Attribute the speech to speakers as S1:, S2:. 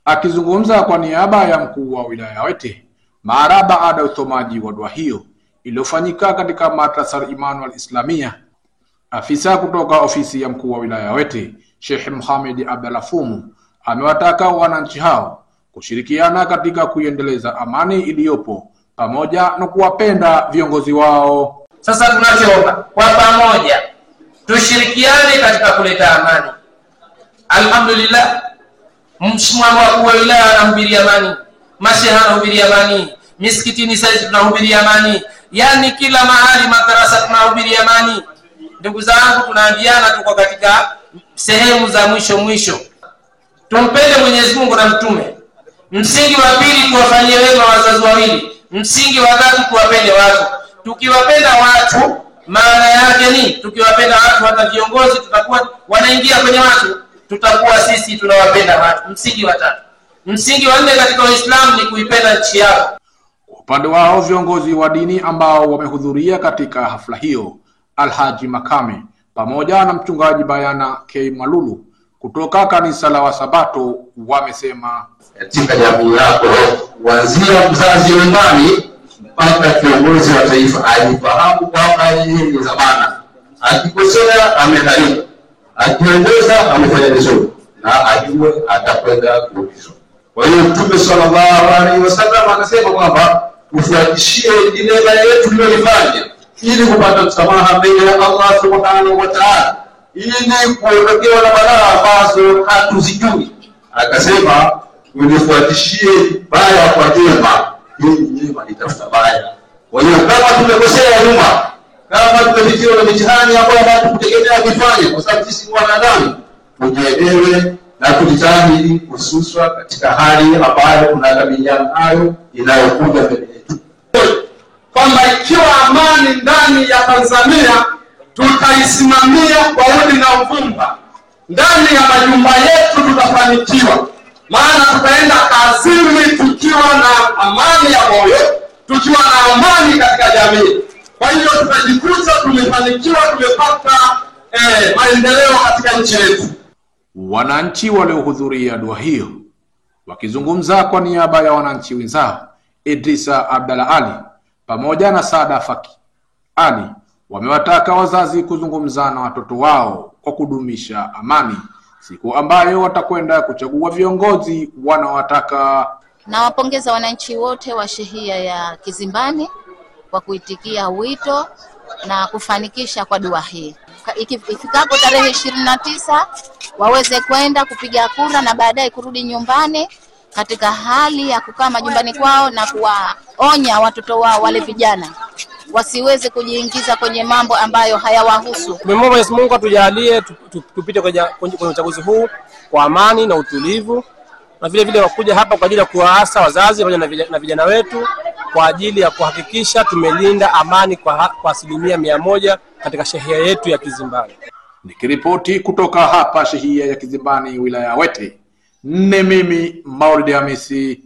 S1: Akizungumza kwa niaba ya mkuu wa wilaya Wete mara baada ya usomaji wa dua hiyo iliyofanyika katika Madrasa Al-Iman Al-Islamia, afisa kutoka ofisi ya mkuu wa wilaya Wete Sheikh Mohamed Abdalla Fumu amewataka wananchi hao kushirikiana katika kuendeleza amani iliyopo pamoja na kuwapenda viongozi wao.
S2: Sasa tunachoomba kwa pamoja tushirikiane katika kuleta amani. Alhamdulillah, msimamo wa wilaya anahubiri amani, masheha anahubiri amani, misikitini sasa tunahubiri amani, yani kila mahali madarasa tunahubiri amani. Ndugu zangu, tunaambiana tuko katika sehemu za mwisho. Tumpende Mwenyezi Mungu na mtume. Msingi wa pili, tuwafanyie wema wazazi wawili. Msingi wa tatu, tuwapende watu. Tukiwapenda watu maana yake ni tukiwapenda watu, hata viongozi tutakuwa wanaingia kwenye watu, tutakuwa sisi tunawapenda watu. Msingi wa tatu. Msingi wa nne katika Uislamu ni kuipenda nchi yako.
S1: Kwa upande wao viongozi wa dini ambao wamehudhuria katika hafla hiyo, Alhaji Makame pamoja na mchungaji Bayana K. Malulu kutoka kanisa la Wasabato wamesema
S3: katika jamii yako kuanzia mzazi nyumbani mpaka kiongozi wa taifa alifahamu kwamba yeye ni zamana, akikosea ameharibu, akiongoza amefanya vizuri na ajue atakwenda kuulizwa. Kwa hiyo Mtume sallallahu alaihi wasallam akasema kwamba tufuatishie neema yetu tuliyofanya ili kupata msamaha mbele ya Allah subhanahu wa ta'ala, ili kuondokewa na balaa ambazo hatuzijui. Akasema unifuatishie baya kwa jema, ili jema litafuta baya. Kwa hiyo kama tumekosea nyuma, kama tumepitiwa na mitihani ambayo hatukutegemea kufanya, kwa sababu sisi ni wanadamu, tujielewe na kujitahidi, hususan katika hali ambayo tunakabiliana nayo inayokuja mbele yetu,
S4: kwamba ikiwa amani ndani ya Tanzania tutaisimamia kwa udi na uvumba, ndani ya majumba yetu tutafanikiwa, maana tutaenda kazini tukiwa na amani ya moyo, tukiwa na amani katika jamii. Kwa hiyo tutajikuta tumefanikiwa, tumepata maendeleo katika nchi yetu.
S1: Wananchi waliohudhuria dua hiyo wakizungumza kwa niaba ya wananchi wenzao, Idrisa Abdalla Ali pamoja na Saada Faki Ali wamewataka wazazi kuzungumza na watoto wao kwa kudumisha amani siku ambayo watakwenda kuchagua viongozi wanaowataka.
S5: Nawapongeza wananchi wote wa shehia ya Kizimbani kwa kuitikia wito na kufanikisha kwa dua hii. Ifikapo tarehe 29 waweze kwenda kupiga kura na baadaye kurudi nyumbani katika hali ya kukaa majumbani kwao, na kuwaonya watoto wao wale vijana wasiweze kujiingiza kwenye mambo ambayo hayawahusu.
S6: Mwenyezi Mungu atujalie tupite kwenye uchaguzi huu kwa amani na utulivu, na vile vile wakuja hapa kwa ajili ya kuwaasa wazazi pamoja na vijana wetu kwa ajili ya kuhakikisha tumelinda amani kwa 100% katika shehia yetu ya Kizimbani.
S1: Nikiripoti kutoka hapa shehia ya Kizimbani wilaya ya Wete, mimi Maulid Hamisi.